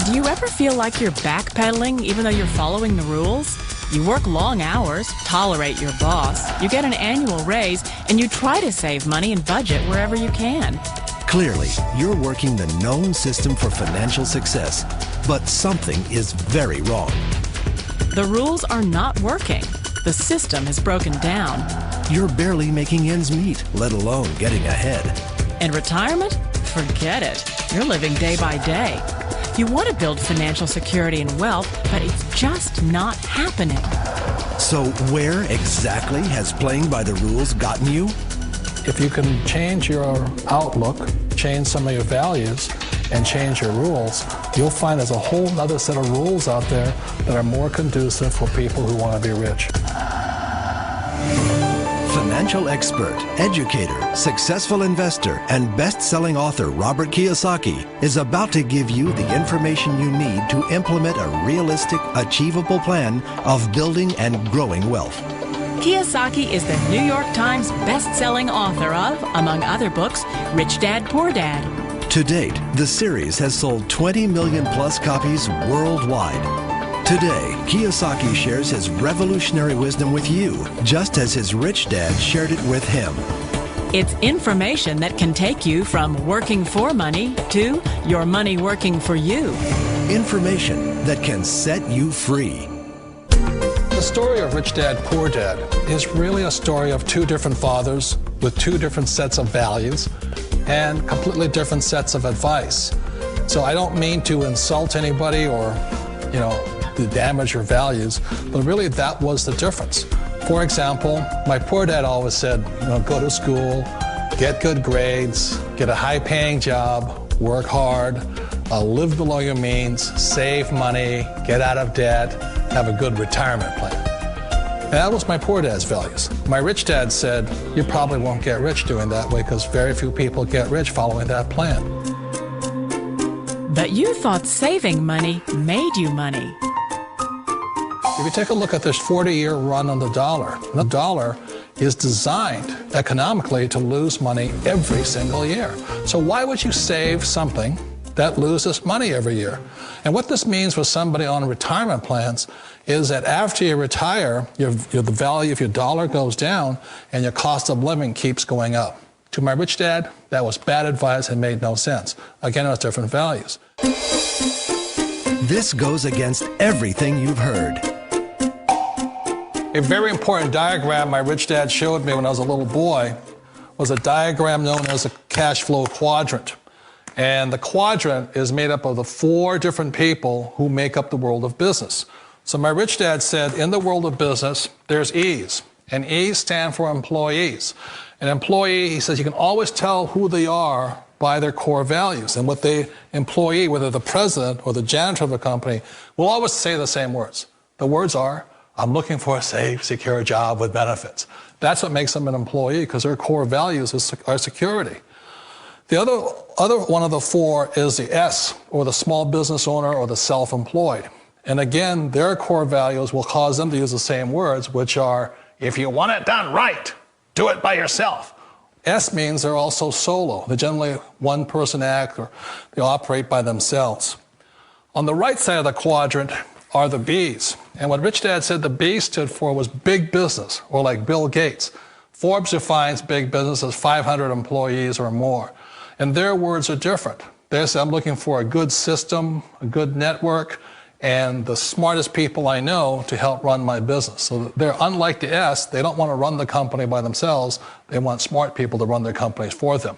Do you ever feel like you're backpedaling even though you're following the rules? You work long hours, tolerate your boss, you get an annual raise, and you try to save money and budget wherever you can. Clearly, you're working the known system for financial success, but something is very wrong. The rules are not working. The system has broken down. You're barely making ends meet, let alone getting ahead. And retirement? Forget it. You're living day by day. You want to build financial security and wealth, but it's just not happening. So where exactly has playing by the rules gotten you? If you can change your outlook, change some of your values, and change your rules, you'll find there's a whole other set of rules out there that are more conducive for people who want to be rich. Financial expert, educator, successful investor, and best-selling author Robert Kiyosaki is about to give you the information you need to implement a realistic, achievable plan of building and growing wealth. Kiyosaki is the New York Times best-selling author of, among other books, Rich Dad, Poor Dad. To date, the series has sold 20 million plus copies worldwide. Today, Kiyosaki shares his revolutionary wisdom with you, just as his rich dad shared it with him. It's information that can take you from working for money to your money working for you. Information that can set you free. The story of Rich Dad, Poor Dad is really a story of two different fathers with two different sets of values and completely different sets of advice. So I don't mean to insult anybody or, to damage your values, but really that was the difference. For example, my poor dad always said, go to school, get good grades, get a high-paying job, work hard, live below your means, save money, get out of debt, have a good retirement plan. And that was my poor dad's values. My rich dad said, you probably won't get rich doing that way because very few people get rich following that plan. But you thought saving money made you money. If you take a look at this 40-year run on the dollar is designed economically to lose money every single year. So why would you save something that loses money every year? And what this means for somebody on retirement plans is that after you retire, the value of your dollar goes down and your cost of living keeps going up. To my rich dad, that was bad advice and made no sense. Again, it was different values. This goes against everything you've heard. A very important diagram my rich dad showed me when I was a little boy was a diagram known as a cash flow quadrant. And the quadrant is made up of the four different people who make up the world of business. So my rich dad said, in the world of business, there's E's. And E's stand for employees. An employee, he says, you can always tell who they are by their core values. And what the employee, whether the president or the janitor of a company, will always say the same words. The words are, I'm looking for a safe, secure job with benefits. That's what makes them an employee, because their core values are security. The other one of the four is the S, or the small business owner or the self-employed. And again, their core values will cause them to use the same words, which are, if you want it done right, do it by yourself. S means they're also solo. They're generally one-person act, or they operate by themselves. On the right side of the quadrant are the B's. And what Rich Dad said the B stood for was big business, or like Bill Gates. Forbes defines big business as 500 employees or more. And their words are different. They say, I'm looking for a good system, a good network, and the smartest people I know to help run my business. So they're unlike the S. They don't want to run the company by themselves. They want smart people to run their companies for them.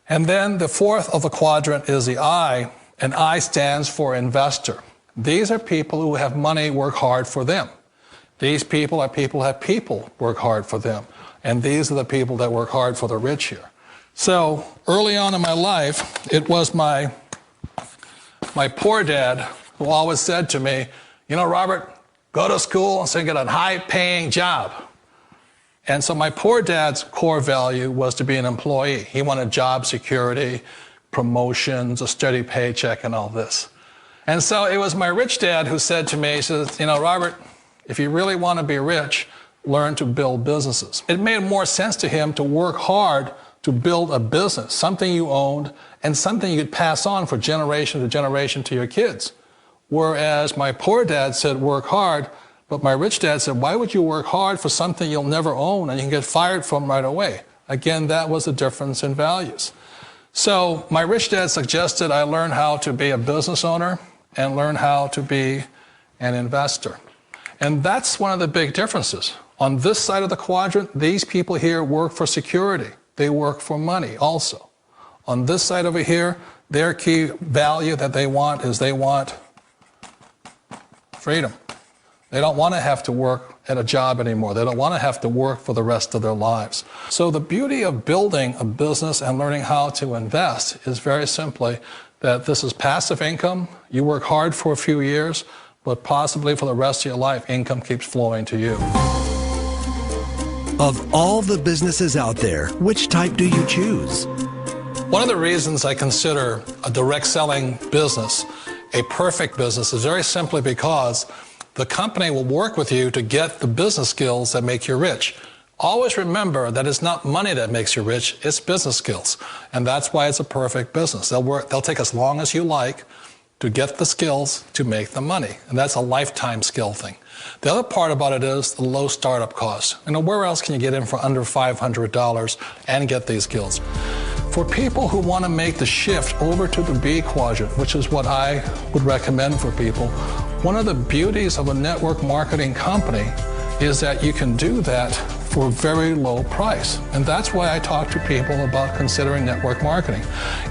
And then the fourth of the quadrant is the I, and I stands for investor. These are people who have money work hard for them. These people are people who have people work hard for them. And these are the people that work hard for the rich here. So early on in my life, it was my poor dad who always said to me, Robert, go to school and get a high-paying job. And so my poor dad's core value was to be an employee. He wanted job security, promotions, a steady paycheck, and all this. And so it was my rich dad who said to me, he says, Robert, if you really want to be rich, learn to build businesses. It made more sense to him to work hard to build a business, something you owned, and something you could pass on for generation to generation to your kids. Whereas my poor dad said, work hard, but my rich dad said, why would you work hard for something you'll never own and you can get fired from right away? Again, that was a difference in values. So my rich dad suggested I learn how to be a business owner and learn how to be an investor. And that's one of the big differences. On this side of the quadrant, these people here work for security. They work for money also. On this side over here, their key value that they want is they want freedom. They don't want to have to work at a job anymore. They don't want to have to work for the rest of their lives. So the beauty of building a business and learning how to invest is very simply that this is passive income. You work hard for a few years, but possibly for the rest of your life, income keeps flowing to you. Of all the businesses out there, which type do you choose? One of the reasons I consider a direct selling business a perfect business is very simply because the company will work with you to get the business skills that make you rich. Always remember that it's not money that makes you rich, it's business skills. And that's why it's a perfect business. They'll take as long as you like to get the skills to make the money. And that's a lifetime skill thing. The other part about it is the low startup cost. Where else can you get in for under $500 and get these skills? For people who want to make the shift over to the B quadrant, which is what I would recommend for people, one of the beauties of a network marketing company is that you can do that for a very low price. And that's why I talk to people about considering network marketing.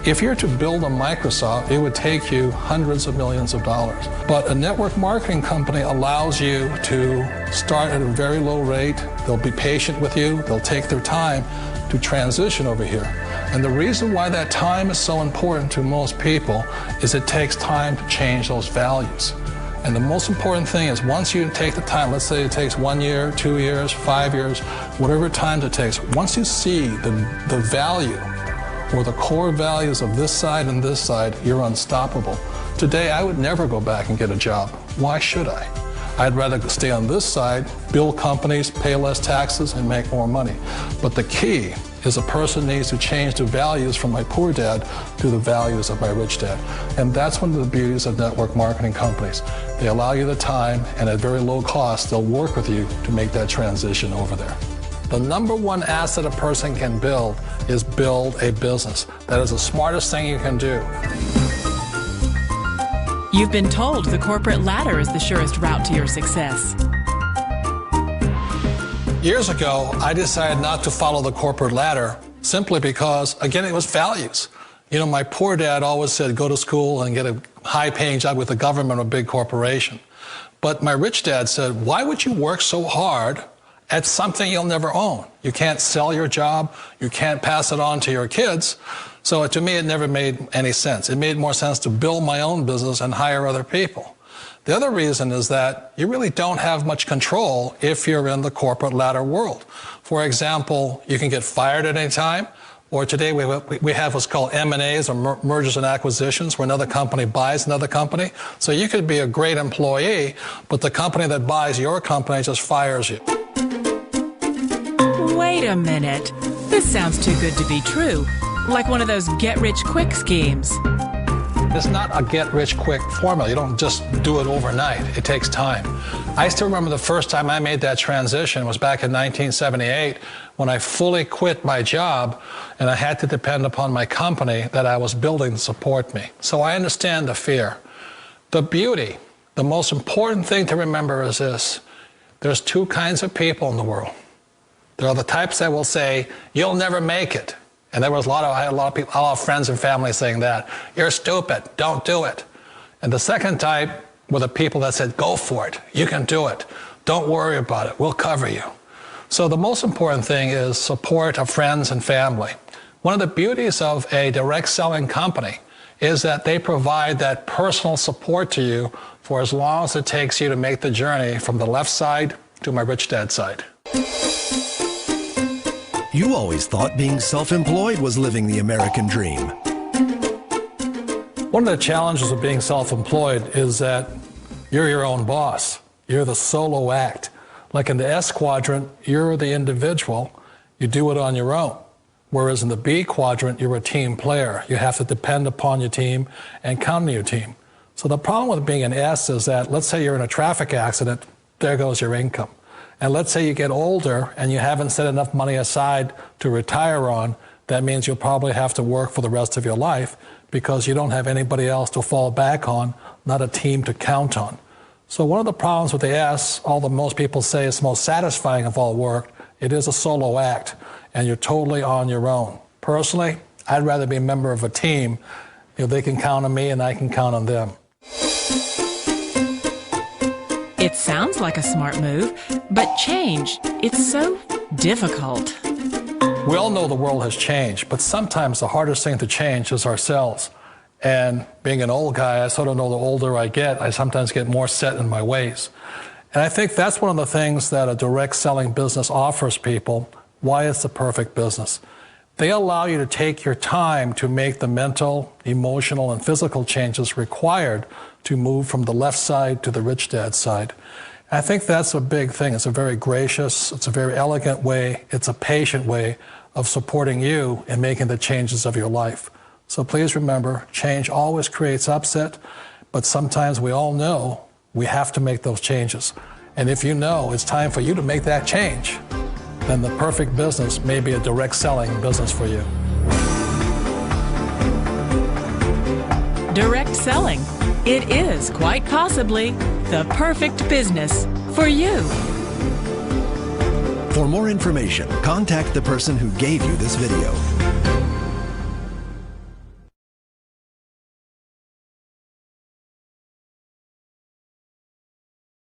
If you're to build a Microsoft, it would take you hundreds of millions of dollars. But a network marketing company allows you to start at a very low rate. They'll be patient with you. They'll take their time to transition over here. And the reason why that time is so important to most people is it takes time to change those values. And the most important thing is once you take the time, let's say it takes 1 year, 2 years, 5 years, whatever time it takes, once you see the value or the core values of this side and this side, you're unstoppable. Today, I would never go back and get a job. Why should I? I'd rather stay on this side, build companies, pay less taxes, and make more money. But the key is a person needs to change the values from my poor dad to the values of my rich dad. And that's one of the beauties of network marketing companies. They allow you the time, and at very low cost, they'll work with you to make that transition over there. The number one asset a person can build is build a business. That is the smartest thing you can do. You've been told the corporate ladder is the surest route to your success. Years ago, I decided not to follow the corporate ladder simply because, again, it was values. My poor dad always said, go to school and get a high-paying job with the government or a big corporation. But my rich dad said, why would you work so hard at something you'll never own? You can't sell your job. You can't pass it on to your kids. So to me, it never made any sense. It made more sense to build my own business and hire other people. The other reason is that you really don't have much control if you're in the corporate ladder world. For example, you can get fired at any time, or today we have what's called M&As, or mergers and acquisitions, where another company buys another company. So you could be a great employee, but the company that buys your company just fires you. Wait a minute. This sounds too good to be true. Like one of those get-rich-quick schemes. It's not a get-rich-quick formula. You don't just do it overnight. It takes time. I still remember the first time I made that transition was back in 1978 when I fully quit my job and I had to depend upon my company that I was building to support me. So I understand the fear. The beauty, the most important thing to remember is this. There's two kinds of people in the world. There are the types that will say, you'll never make it. And I had a lot of people, a lot of friends and family saying that. You're stupid, don't do it. And the second type were the people that said, go for it, you can do it. Don't worry about it, we'll cover you. So the most important thing is support of friends and family. One of the beauties of a direct selling company is that they provide that personal support to you for as long as it takes you to make the journey from the left side to my rich dad side. You always thought being self-employed was living the American dream. One of the challenges of being self-employed is that you're your own boss. You're the solo act. Like in the S quadrant, you're the individual. You do it on your own. Whereas in the B quadrant, you're a team player. You have to depend upon your team and count on your team. So the problem with being an S is that, let's say you're in a traffic accident, there goes your income. And let's say you get older and you haven't set enough money aside to retire on, that means you'll probably have to work for the rest of your life because you don't have anybody else to fall back on, not a team to count on. So one of the problems with the S, although most people say it's the most satisfying of all work, it is a solo act, and you're totally on your own. Personally, I'd rather be a member of a team. They can count on me and I can count on them. It sounds like a smart move, but change, it's so difficult. We all know the world has changed, but sometimes the hardest thing to change is ourselves. And being an old guy, I sort of know the older I get, I sometimes get more set in my ways. And I think that's one of the things that a direct selling business offers people, why it's the perfect business. They allow you to take your time to make the mental, emotional, and physical changes required to move from the left side to the rich dad side. I think that's a big thing. It's a very gracious, it's a very elegant way, it's a patient way of supporting you in making the changes of your life. So please remember, change always creates upset, but sometimes we all know we have to make those changes. And if you know it's time for you to make that change, then the perfect business may be a direct selling business for you. Direct selling. It is quite possibly the perfect business for you. For more information, contact the person who gave you this video.